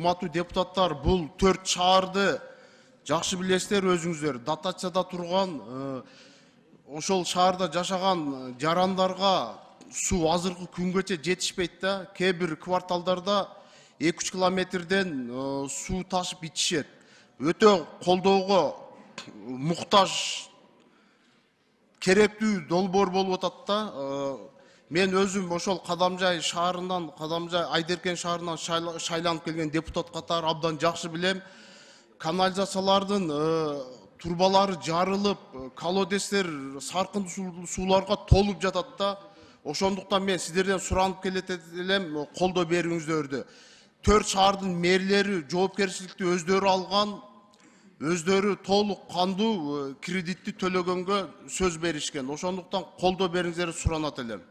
урматтуу депутаттар, бул 4 шаарды жакшы билесиздер өзүңүздөр. Дотацияда турган, ошол шаарда жашаган жарандарга суу азыркы күнгөчө жетишпейт да. Кээ бир кварталдарда 2-3 километрден суу ташып ичишет. Өтө колдоого муктаж керектүү долбоор болуп атат да. Мен өзүм ошол Кадамжай шаарынан, Кадамжай Айдеркен шаарынан шайланып келген депутат катары абдан жакшы билем. Канализациялардын турбалары жарылып, колодестер саркындуу сууларга толуп жатат да. Ошондуктан мен сиздерден суранып келет элем, колдоо берүүңүздөрдү. 4 шаардын мэрлери жоопкерчиликти өздөрү алган, өздөрү толук кандуу кредитти төлөгөнгө сөз беришкен. Ошондуктан колдоо бериңиздерди суранат элем.